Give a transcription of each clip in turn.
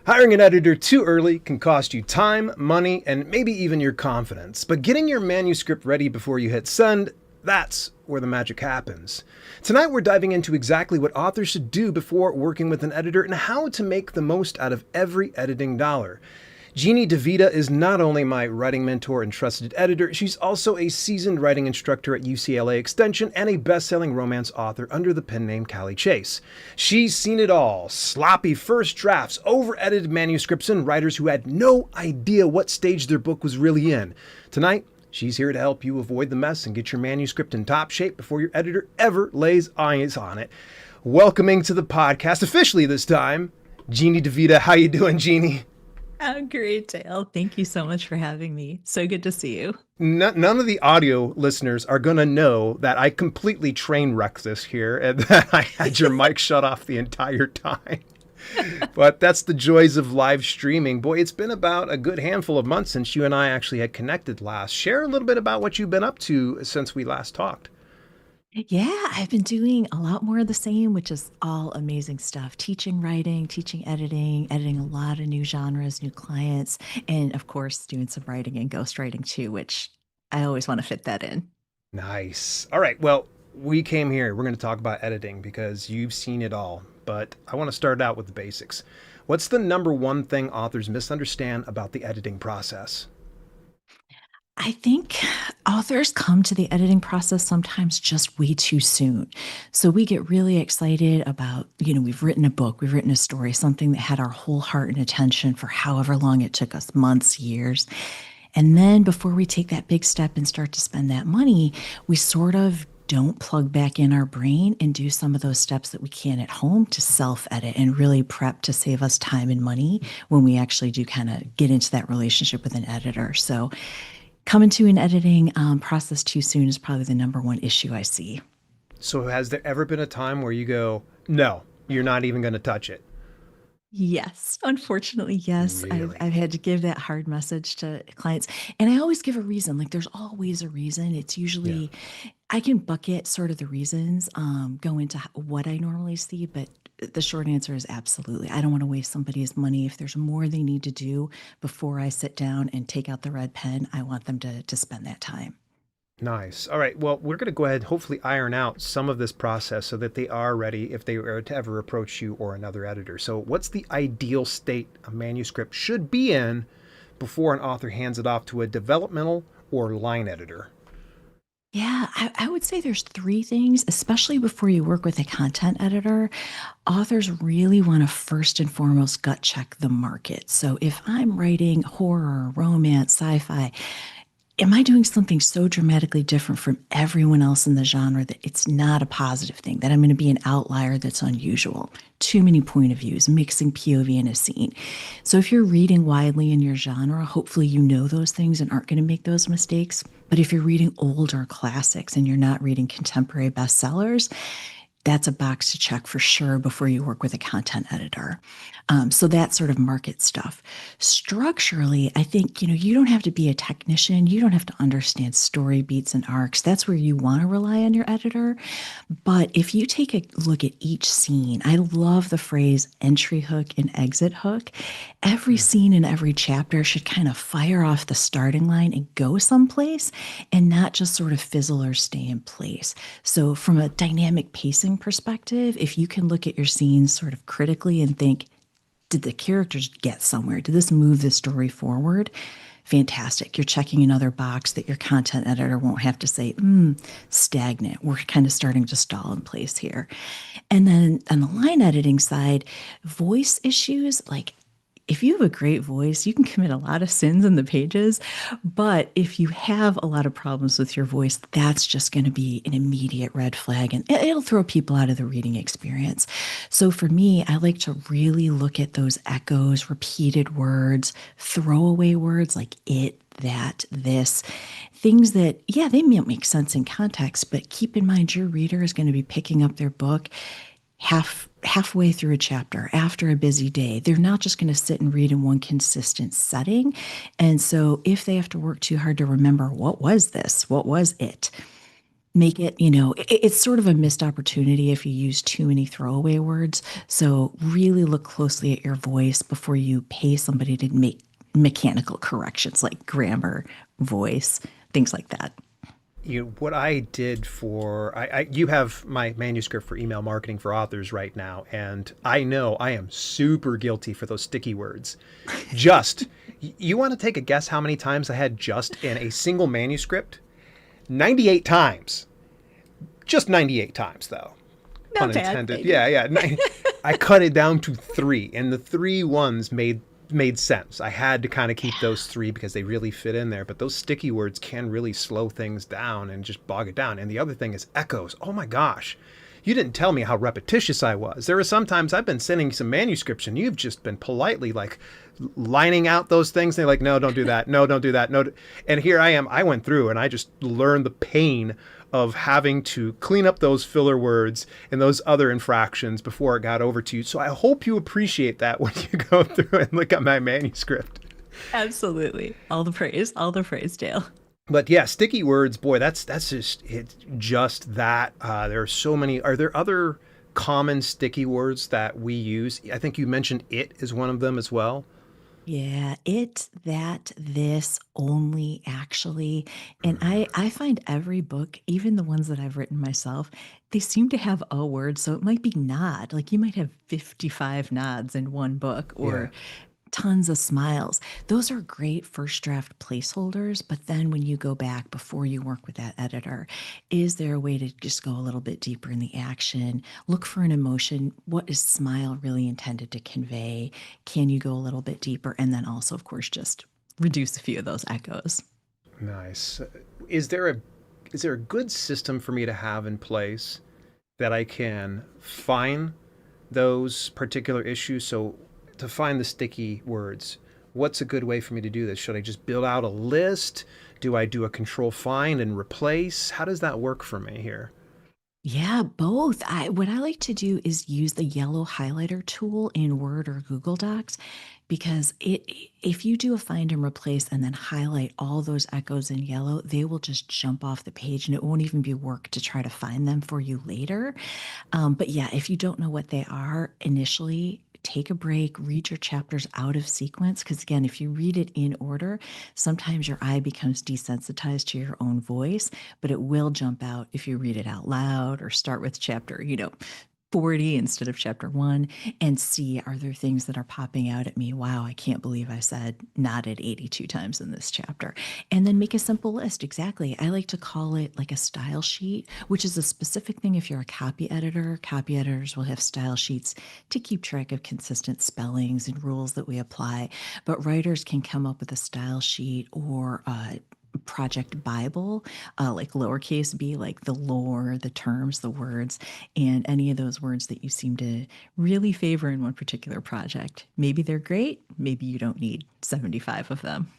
Hiring an editor too early can cost you time, money, and maybe even your confidence. But getting your manuscript ready before you hit send, that's where the magic happens. Tonight we're diving into exactly what authors should do before working with an editor and how to make the most out of every editing dollar. Jeannie De Vita is not only my writing mentor and trusted editor, she's also a seasoned writing instructor at UCLA Extension and a best-selling romance author under the pen name Callie Chase. She's seen it all: sloppy first drafts, over-edited manuscripts, and writers who had no idea what stage their book was really in. Tonight, she's here to help you avoid the mess and get your manuscript in top shape before your editor ever lays eyes on it. Welcoming to the podcast, officially this time, Jeannie De Vita. How you doing, Jeannie? I'm great, Dale. Thank you so much for having me. So good to see you. None of the audio listeners are going to know that I completely train wrecked this here and that I had your mic shut off the entire time. But that's the joys of live streaming. Boy, it's been about a good handful of months since you and I actually had connected last. Share a little bit about what you've been up to since we last talked. Yeah, I've been doing a lot more of the same, which is all amazing stuff. Teaching writing, teaching editing a lot of new genres, new clients, and of course, doing some writing and ghostwriting too, which I always want to fit that in. Nice. All right. Well, we came here. We're going to talk about editing because you've seen it all. But I want to start out with the basics. What's the number one thing authors misunderstand about the editing process? I think authors come to the editing process sometimes just way too soon. So we get really excited about, we've written a book, we've written a story, something that had our whole heart and attention for however long it took us, months, years. And then before we take that big step and start to spend that money, we sort of don't plug back in our brain and do some of those steps that we can at home to self-edit and really prep to save us time and money when we actually do kind of get into that relationship with an editor. So coming to an editing process too soon is probably the number one issue I see. So has there ever been a time where you go, no, you're not even going to touch it? Yes, unfortunately, yes. Really? I've had to give that hard message to clients. And I always give a reason. Like there's always a reason. It's Yeah. usually I can bucket sort of the reasons, go into what I normally see, but the short answer is absolutely. I don't want to waste somebody's money. If there's more they need to do before I sit down and take out the red pen, I want them to spend that time. Nice. All right. Well, we're going to go ahead and hopefully iron out some of this process so that they are ready if they were to ever approach you or another editor. So, what's the ideal state a manuscript should be in before an author hands it off to a developmental or line editor? Yeah, I would say there's three things, especially before you work with a content editor. Authors really want to first and foremost gut check the market. So if I'm writing horror, romance, sci-fi, am I doing something so dramatically different from everyone else in the genre that it's not a positive thing, that I'm going to be an outlier that's unusual? Too many point of views, mixing POV in a scene. So if you're reading widely in your genre, hopefully you know those things and aren't going to make those mistakes. But if you're reading older classics and you're not reading contemporary bestsellers, that's a box to check for sure before you work with a content editor. So that sort of market stuff. Structurally, I think, you don't have to be a technician. You don't have to understand story beats and arcs. That's where you want to rely on your editor. But if you take a look at each scene, I love the phrase entry hook and exit hook. Every scene in every chapter should kind of fire off the starting line and go someplace and not just sort of fizzle or stay in place. So from a dynamic pacing perspective, if you can look at your scenes sort of critically and think, did the characters get somewhere? Did this move the story forward? Fantastic. You're checking another box that your content editor won't have to say, stagnant. We're kind of starting to stall in place here. And then on the line editing side, voice issues, like if you have a great voice, you can commit a lot of sins in the pages. But if you have a lot of problems with your voice, that's just going to be an immediate red flag and it'll throw people out of the reading experience. So for me, I like to really look at those echoes, repeated words, throwaway words like it, that, this, things that, yeah, they may make sense in context, but keep in mind your reader is going to be picking up their book halfway through a chapter after a busy day. They're not just going to sit and read in one consistent setting. And so if they have to work too hard to remember what was this, what was it, make it, it's sort of a missed opportunity if you use too many throwaway words. So really look closely at your voice before you pay somebody to make mechanical corrections like grammar, voice, things like that. What I did for you have my manuscript for email marketing for authors right now, and I know I am super guilty for those sticky words. Just you want to take a guess how many times I had just in a single manuscript? 98 times. Just 98 times though. Pun Not bad, intended. maybe. Yeah, yeah. I cut it down to 3, and the 3 ones made sense. I had to kind of keep those 3 because they really fit in there. But those sticky words can really slow things down and just bog it down. And the other thing is echoes. Oh my gosh. You didn't tell me how repetitious I was. There are sometimes I've been sending some manuscripts and you've just been politely like lining out those things. They're like, no, don't do that. No, don't do that. No. And here I am. I went through and I just learned the pain of having to clean up those filler words and those other infractions before it got over to you. So I hope you appreciate that when you go through and look at my manuscript. Absolutely. All the praise, Dale. But yeah, sticky words, boy, that's just it's just that. There are so many. Are there other common sticky words that we use? I think you mentioned it is one of them as well. Yeah, it, that, this, only, actually. And I find every book, even the ones that I've written myself, they seem to have a word. So it might be nod. Like you might have 55 nods in one book Yeah. or tons of smiles. Those are great first draft placeholders. But then when you go back before you work with that editor, is there a way to just go a little bit deeper in the action? Look for an emotion. What is smile really intended to convey? Can you go a little bit deeper? And then also, of course, just reduce a few of those echoes. Nice. Is there a is there a good system for me to have in place that I can find those particular issues? So to find the sticky words, what's a good way for me to do this? Should I just build out a list? Do I do a control find and replace? How does that work for me here? Yeah, both. What I like to do is use the yellow highlighter tool in Word or Google Docs because it if you do a find and replace and then highlight all those echoes in yellow, they will just jump off the page and it won't even be work to try to find them for you later. But yeah, if you don't know what they are initially, take a break, read your chapters out of sequence. Because again, if you read it in order, sometimes your eye becomes desensitized to your own voice, but it will jump out if you read it out loud or start with chapter, 40 instead of chapter 1 and see, are there things that are popping out at me? Wow, I can't believe I said nodded 82 times in this chapter. And then make a simple list. Exactly. I like to call it like a style sheet, which is a specific thing if you're a copy editor. Copy editors will have style sheets to keep track of consistent spellings and rules that we apply. But writers can come up with a style sheet or project Bible, like lowercase b, like the lore, the terms, the words, and any of those words that you seem to really favor in one particular project. Maybe they're great, maybe you don't need 75 of them.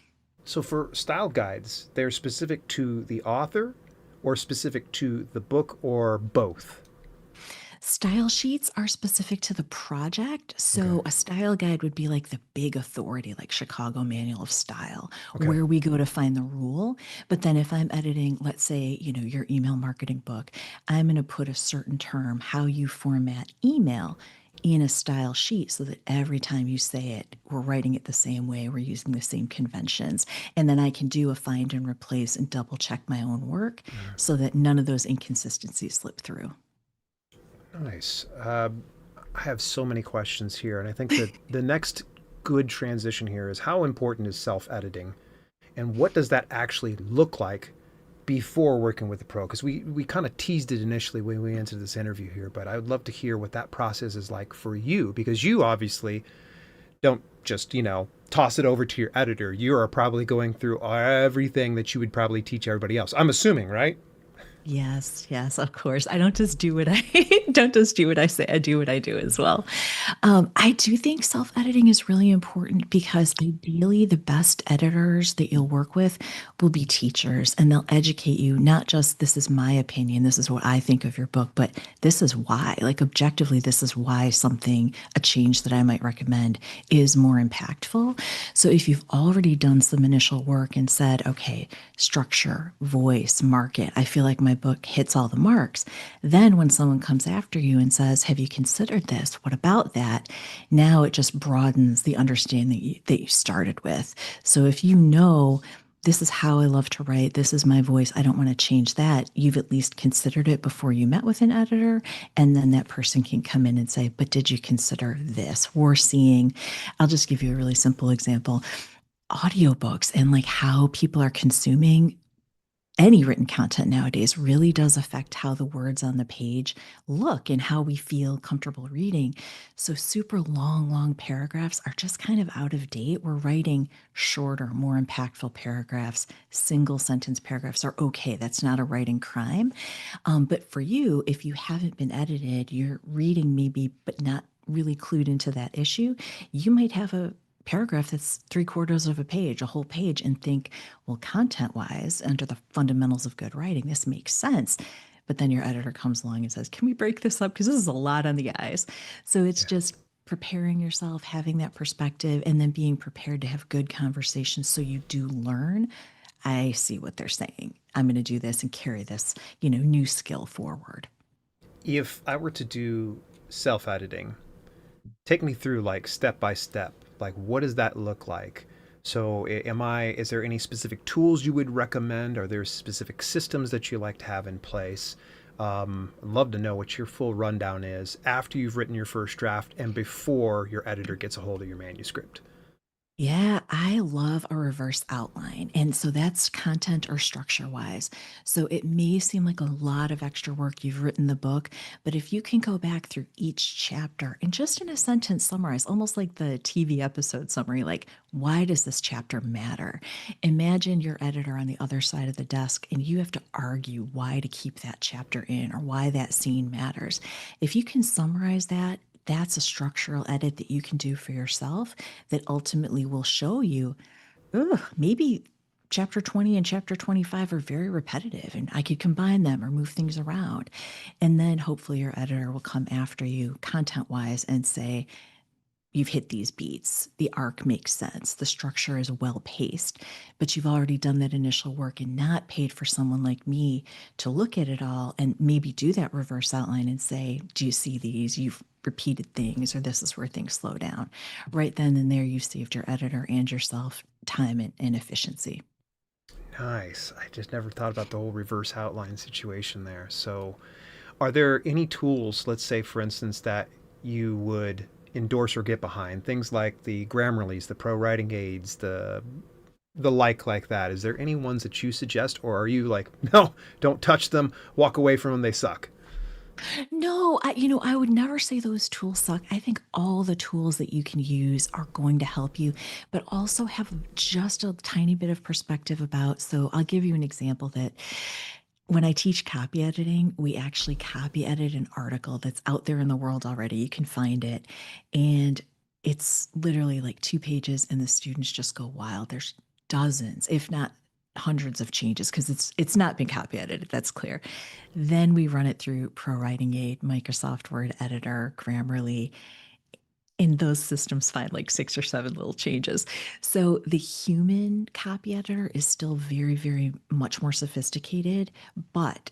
So for style guides, they're specific to the author or specific to the book or both? Style sheets are specific to the project. Okay. So a style guide would be like the big authority, like Chicago Manual of Style, Okay. where we go to find the rule. But then if I'm editing, let's say, your email marketing book, I'm going to put a certain term, how you format email in a style sheet so that every time you say it, we're writing it the same way, we're using the same conventions. And then I can do a find and replace and double check my own work so that none of those inconsistencies slip through. Nice. I have so many questions here, and I think that the next good transition here is how important is self-editing, and what does that actually look like before working with the pro? Because we kind of teased it initially when we entered this interview here, but I would love to hear what that process is like for you, because you obviously don't just toss it over to your editor. You are probably going through everything that you would probably teach everybody else. I'm assuming, right? Yes, yes, of course. I don't just do what I don't just do what I say. I do what I do as well. I do think self-editing is really important because ideally the best editors that you'll work with will be teachers and they'll educate you, not just this is my opinion, this is what I think of your book, but this is why. Like objectively, this is why something, a change that I might recommend is more impactful. So if you've already done some initial work and said, okay, structure, voice, market, I feel like my my book hits all the marks. Then when someone comes after you and says, have you considered this? What about that? Now it just broadens the understanding that you started with. So if you know, this is how I love to write, this is my voice, I don't want to change that, you've at least considered it before you met with an editor. And then that person can come in and say, but did you consider this? We're seeing, I'll just give you a really simple example, audiobooks and like how people are consuming any written content nowadays really does affect how the words on the page look and how we feel comfortable reading. So super long paragraphs are just kind of out of date. We're writing shorter, more impactful paragraphs. Single sentence paragraphs are okay. That's not a writing crime. But for you, if you haven't been edited, you're reading maybe, but not really clued into that issue, you might have a paragraph that's 3/4 of a page, a whole page, and think, well, content wise, under the fundamentals of good writing, this makes sense. But then your editor comes along and says, can we break this up? Because this is a lot on the eyes. So it's just preparing yourself, having that perspective, and then being prepared to have good conversations so you do learn. I see what they're saying. I'm going to do this and carry this, new skill forward. If I were to do self-editing, take me through like step by step. Like, what does that look like? So is there any specific tools you would recommend? Are there specific systems that you like to have in place? I'd love to know what your full rundown is after you've written your first draft and before your editor gets a hold of your manuscript. Yeah, I love a reverse outline. And so that's content or structure wise. So it may seem like a lot of extra work. You've written the book, but if you can go back through each chapter and just in a sentence summarize, almost like the TV episode summary, like, why does this chapter matter? Imagine your editor on the other side of the desk and you have to argue why to keep that chapter in or why that scene matters. If you can summarize that, that's a structural edit that you can do for yourself that ultimately will show you, maybe chapter 20 and chapter 25 are very repetitive and I could combine them or move things around. And then hopefully your editor will come after you content wise and say, you've hit these beats. The arc makes sense. The structure is well paced, but you've already done that initial work and not paid for someone like me to look at it all and maybe do that reverse outline and say, do you see these? You've repeated things, or this is where things slow down. Right then and there, you've saved your editor and yourself time and efficiency. Nice. I just never thought about the whole reverse outline situation there. So are there any tools, let's say, for instance, that you would endorse or get behind? Things like the Grammarly's, the pro writing aids, the like that. Is there any ones that you suggest, or are you like, no, don't touch them, walk away from them, they suck? No, I would never say those tools suck. I think all the tools that you can use are going to help you, but also have just a tiny bit of perspective about. So I'll give you an example that when I teach copy editing, we actually copy edit an article that's out there in the world already. You can find it. And it's literally like 2 pages, and the students just go wild. There's dozens, if not hundreds of changes, because it's not been copy edited, that's clear. Then we run it through Pro Writing Aid, Microsoft Word Editor, Grammarly, and those systems find like 6 or 7 little changes. So the human copy editor is still very, very much more sophisticated, but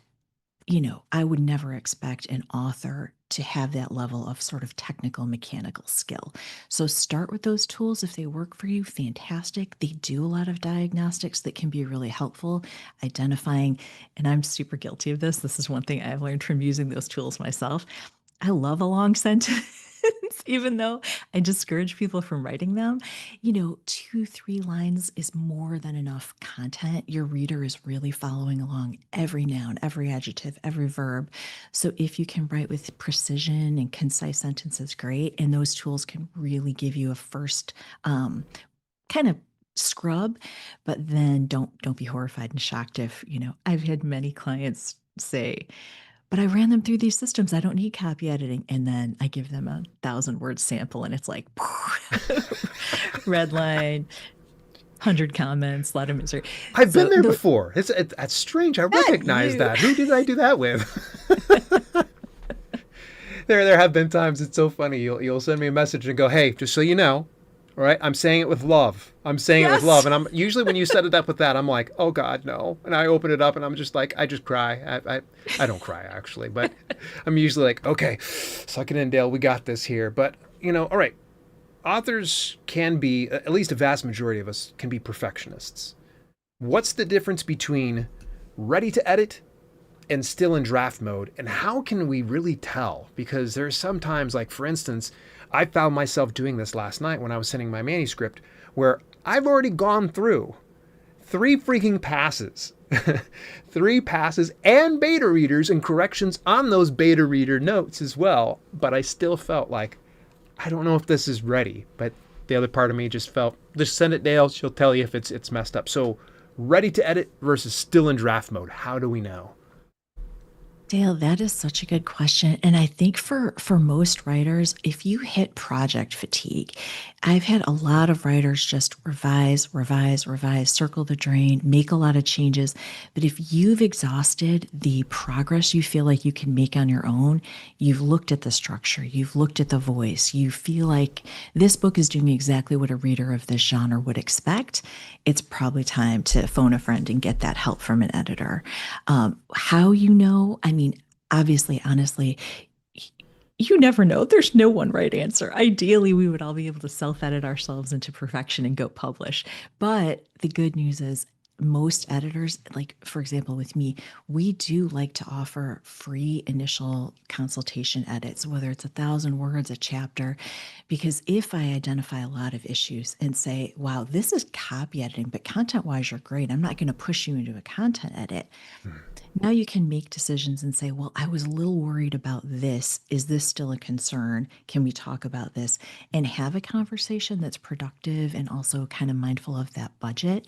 I would never expect an author to have that level of sort of technical mechanical skill. So start with those tools. If they work for you, fantastic. They do a lot of diagnostics that can be really helpful, identifying, and I'm super guilty of this. This is one thing I've learned from using those tools myself. I love a long sentence, even though I discourage people from writing them. 2, 3 lines is more than enough content. Your reader is really following along every noun, every adjective, every verb. So if you can write with precision and concise sentences, great. And those tools can really give you a first kind of scrub, but then don't be horrified and shocked if, I've had many clients say, but I ran them through these systems. I don't need copy editing. And then I give them a 1,000-word sample and it's like red line, 100 comments, a lot of misery. I've been there before. That's strange. I recognize that. Who did I do that with? There have been times, it's so funny. You'll send me a message and go, hey, just so you know, All right, I'm saying it with love. I'm saying it with love, Yes. and I'm usually when you set it up with that, I'm like, oh God, no, and I open it up and I'm just like, I just cry. I don't cry actually, but I'm usually like, okay, suck it in, Dale. We got this here. But all right, authors can be, at least a vast majority of us can be perfectionists. What's the difference between ready to edit and still in draft mode, and how can we really tell? Because there's sometimes, like for instance, I found myself doing this last night when I was sending my manuscript, where I've already gone through three freaking passes, three passes and beta readers and corrections on those beta reader notes as well, but I still felt like I don't know if this is ready. But the other part of me just felt, just send it, Dale. She'll tell you if it's messed up. So ready to edit versus still in draft mode. How do we know? Dale, that is such a good question. And I think for most writers, if you hit project fatigue, I've had a lot of writers just revise, revise, revise, circle the drain, make a lot of changes. But if you've exhausted the progress you feel like you can make on your own, you've looked at the structure, you've looked at the voice, you feel like this book is doing exactly what a reader of this genre would expect, it's probably time to phone a friend and get that help from an editor. How you know, I mean, obviously, honestly, you never know. There's no one right answer. Ideally, we would all be able to self edit ourselves into perfection and go publish. But the good news is, most editors, like for example, with me, we do like to offer free initial consultation edits, whether it's 1,000 words, a chapter, because if I identify a lot of issues and say, wow, this is copy editing, but content wise, you're great, I'm not going to push you into a content edit. Now you can make decisions and say, well, I was a little worried about this. Is this still a concern? Can we talk about this? And have a conversation that's productive and also kind of mindful of that budget.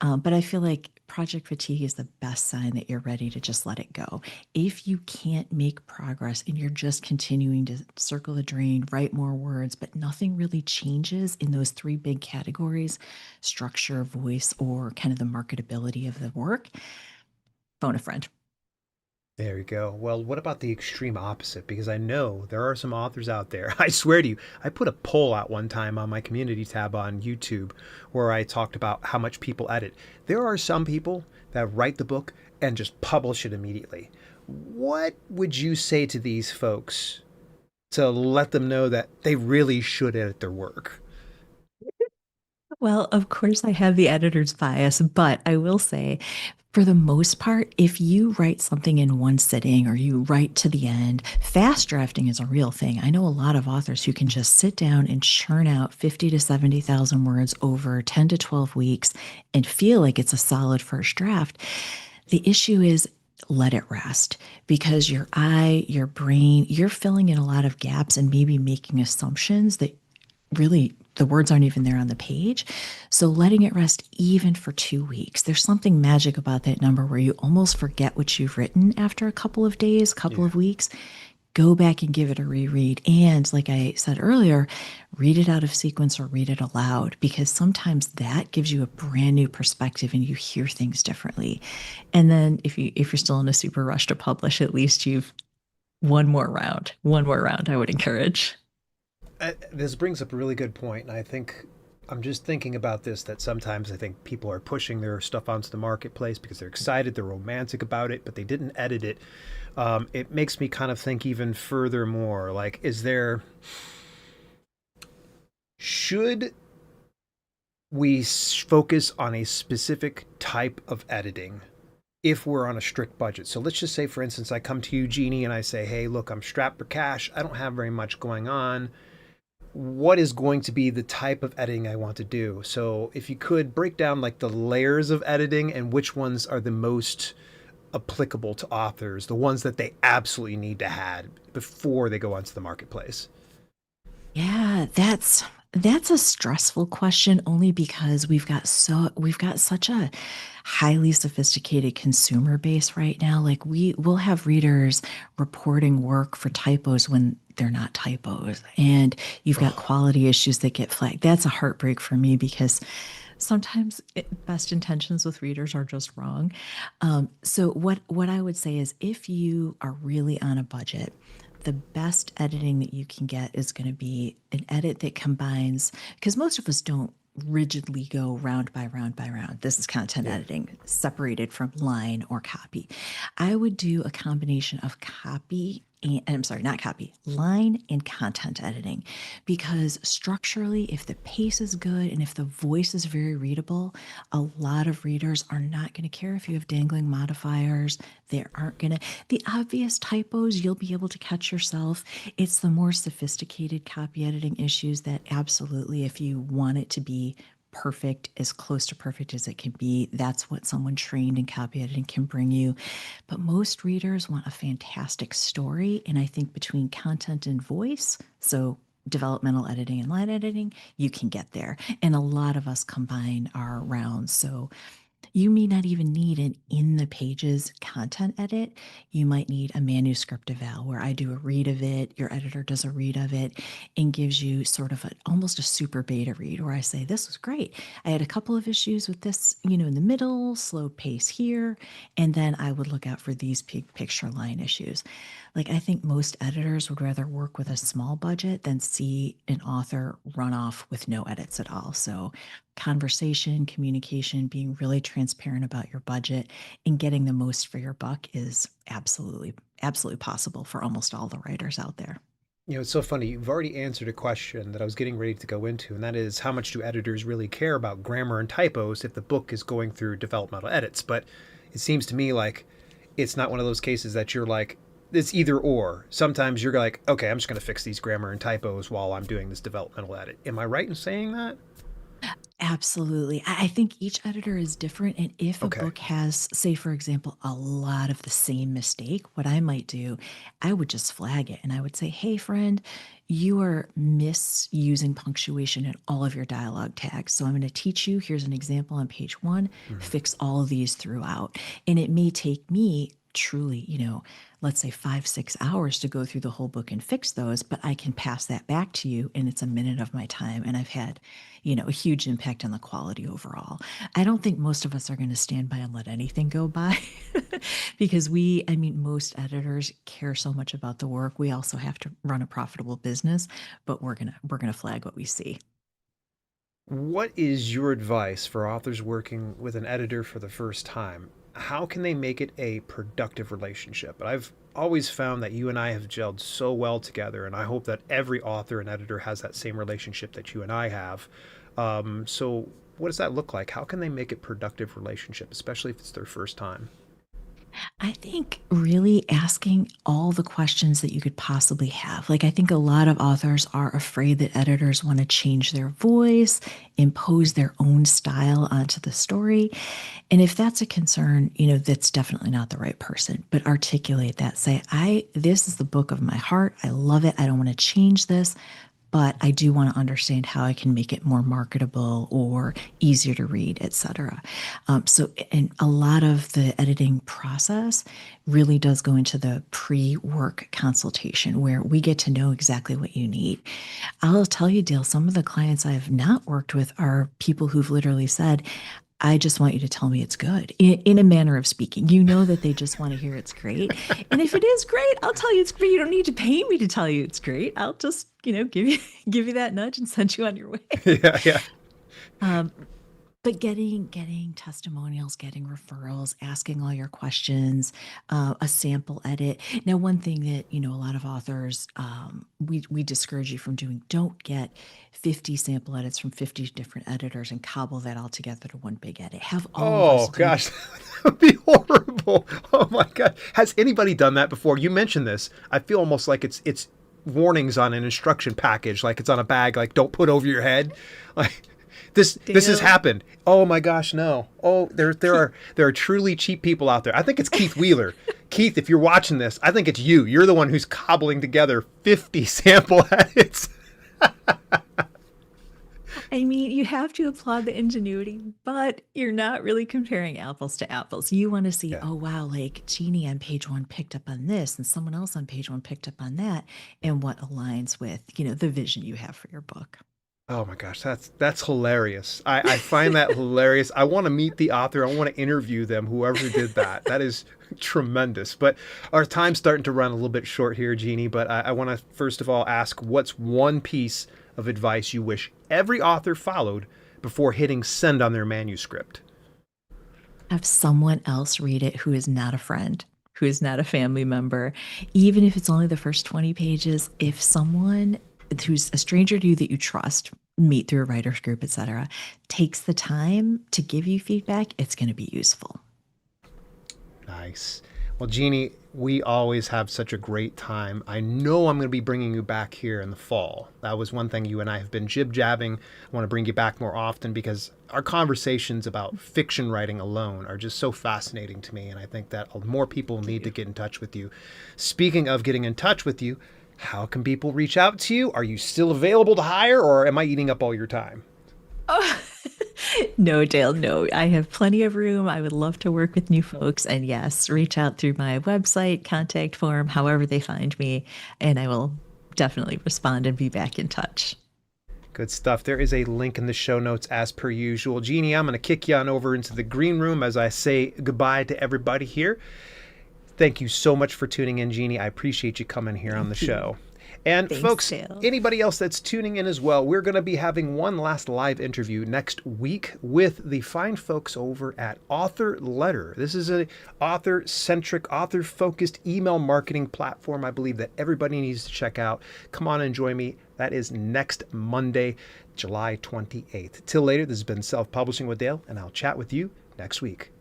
But I feel like project fatigue is the best sign that you're ready to just let it go. If you can't make progress and you're just continuing to circle the drain, write more words, but nothing really changes in those three big categories, structure, voice, or kind of the marketability of the work, phone a friend. There we go. Well, what about the extreme opposite? Because I know there are some authors out there. I swear to you, I put a poll out one time on my community tab on YouTube where I talked about how much people edit. There are some people that write the book and just publish it immediately. What would you say to these folks to let them know that they really should edit their work? Well, of course, I have the editor's bias, but I will say, for the most part, if you write something in one sitting or you write to the end, fast drafting is a real thing. I know a lot of authors who can just sit down and churn out 50 to 70,000 words over 10 to 12 weeks and feel like it's a solid first draft. The issue is, let it rest, because your eye, your brain, you're filling in a lot of gaps and maybe making assumptions that really the words aren't even there on the page. So letting it rest even for 2 weeks. There's something magic about that number where you almost forget what you've written after a couple of days, couple Yeah. of weeks. Go back and give it a reread. And like I said earlier, read it out of sequence or read it aloud, because sometimes that gives you a brand new perspective and you hear things differently. And then if you're still in a super rush to publish, at least you've one more round, I would encourage. This brings up a really good point, and I think I'm just thinking about this, that sometimes I think people are pushing their stuff onto the marketplace because they're excited, they're romantic about it, but they didn't edit it. It makes me kind of think even furthermore, like, should we focus on a specific type of editing if we're on a strict budget? So let's just say, for instance, I come to you, Jeannie, and I say, hey, look, I'm strapped for cash. I don't have very much going on. What is going to be the type of editing I want to do? So if you could break down like the layers of editing and which ones are the most applicable to authors, the ones that they absolutely need to have before they go onto the marketplace. Yeah, that's a stressful question, only because we've got such a highly sophisticated consumer base right now. Like we will have readers reporting work for typos when they're not typos, and you've got Oh, quality issues that get flagged. That's a heartbreak for me, because sometimes best intentions with readers are just wrong. So what I would say is, if you are really on a budget, the best editing that you can get is going to be an edit that combines, because most of us don't rigidly go round by round by round. This is content Yeah. editing separated from line or copy. I would do a combination of copy and, I'm sorry, not copy, line and content editing. Because structurally, if the pace is good and if the voice is very readable, a lot of readers are not going to care if you have dangling modifiers. They aren't going to, the obvious typos, you'll be able to catch yourself. It's the more sophisticated copy editing issues that absolutely, if you want it to be perfect, as close to perfect as it can be, that's what someone trained in copy editing can bring you. But most readers want a fantastic story. And I think between content and voice, so developmental editing and line editing, you can get there. And a lot of us combine our rounds. So you may not even need an in the pages content edit. You might need a manuscript eval where I do a read of it, your editor does a read of it, and gives you sort of almost a super beta read where I say, this was great. I had a couple of issues with this, in the middle, slow pace here, and then I would look out for these picture line issues. Like, I think most editors would rather work with a small budget than see an author run off with no edits at all. So conversation, communication, being really transparent about your budget and getting the most for your buck is absolutely, absolutely possible for almost all the writers out there. It's so funny. You've already answered a question that I was getting ready to go into, and that is how much do editors really care about grammar and typos if the book is going through developmental edits? But it seems to me like it's not one of those cases that you're like, it's either or. Sometimes you're like, okay, I'm just going to fix these grammar and typos while I'm doing this developmental edit. Am I right in saying that? Absolutely. I think each editor is different. And if a Okay. book has, say, for example, a lot of the same mistake, what I might do, I would just flag it and I would say, hey, friend, you are misusing punctuation in all of your dialogue tags. So I'm going to teach you. Here's an example on page one, Mhm. fix all of these throughout. And it may take me truly, let's say 5, 6 hours to go through the whole book and fix those, but I can pass that back to you and it's a minute of my time. And I've had a huge impact on the quality overall. I don't think most of us are going to stand by and let anything go by because most editors care so much about the work. We also have to run a profitable business, but we're going to flag what we see. What is your advice for authors working with an editor for the first time? How can they make it a productive relationship? I've always found that you and I have gelled so well together, and I hope that every author and editor has that same relationship that you and I have. So, what does that look like? How can they make it productive relationship, especially if it's their first time? I think really asking all the questions that you could possibly have. Like, I think a lot of authors are afraid that editors want to change their voice, impose their own style onto the story. And if that's a concern, that's definitely not the right person. But articulate that. Say, this is the book of my heart. I love it. I don't want to change this, but I do want to understand how I can make it more marketable or easier to read, etc. And a lot of the editing process really does go into the pre-work consultation where we get to know exactly what you need. I'll tell you, Dale, some of the clients I've not worked with are people who've literally said, I just want you to tell me it's good in a manner of speaking. You know that they just want to hear it's great. And if it is great, I'll tell you it's great. You don't need to pay me to tell you it's great. I'll just, give you give you that nudge and send you on your way. Yeah, yeah. Um, but getting testimonials, getting referrals, asking all your questions, a sample edit. Now, one thing that a lot of authors we discourage you from doing: don't get 50 sample edits from 50 different editors and cobble that all together to one big edit. Have all of Oh us do. gosh, that would be horrible. Oh my god, has anybody done that before? You mentioned this. I feel almost like it's warnings on an instruction package, like it's on a bag, like don't put over your head, like this has Dale, happened. Oh my gosh, no. Oh, there are truly cheap people out there. I think it's Keith Wheeler. Keith, if you're watching this, I think it's you. You're the one who's cobbling together 50 sample edits. you have to applaud the ingenuity, but you're not really comparing apples to apples. You want to see, Yeah. oh, wow, like Jeannie on page one picked up on this, and someone else on page one picked up on that, and what aligns with, the vision you have for your book. Oh my gosh, that's hilarious. I find that hilarious. I want to meet the author. I want to interview them, whoever did that. That is tremendous. But our time's starting to run a little bit short here, Jeannie. But I want to first of all ask, what's one piece of advice you wish every author followed before hitting send on their manuscript? Have someone else read it who is not a friend, who is not a family member, even if it's only the first 20 pages. If someone who's a stranger to you that you trust, meet through a writer's group, etc., takes the time to give you feedback, it's going to be useful. Nice. Well, Jeannie, we always have such a great time. I know I'm going to be bringing you back here in the fall. That was one thing you and I have been jib-jabbing. I want to bring you back more often because our conversations about fiction writing alone are just so fascinating to me. And I think that more people need to get in touch with you. Speaking of getting in touch with you, how can people reach out to you? Are you still available to hire, or am I eating up all your time? Oh, no, Dale, no. I have plenty of room. I would love to work with new folks. And yes, reach out through my website, contact form, however they find me, and I will definitely respond and be back in touch. Good stuff. There is a link in the show notes as per usual. Jeannie, I'm going to kick you on over into the green room as I say goodbye to everybody here. Thank you so much for tuning in, Jeannie. I appreciate you coming here on the show. And Thanks, folks, Dale. anybody else that's tuning in as well, we're going to be having one last live interview next week with the fine folks over at Author Letter. This is a author-centric, author-focused email marketing platform I believe that everybody needs to check out. Come on and join me. That is next Monday, July 28th. Till later, this has been Self-Publishing with Dale, and I'll chat with you next week.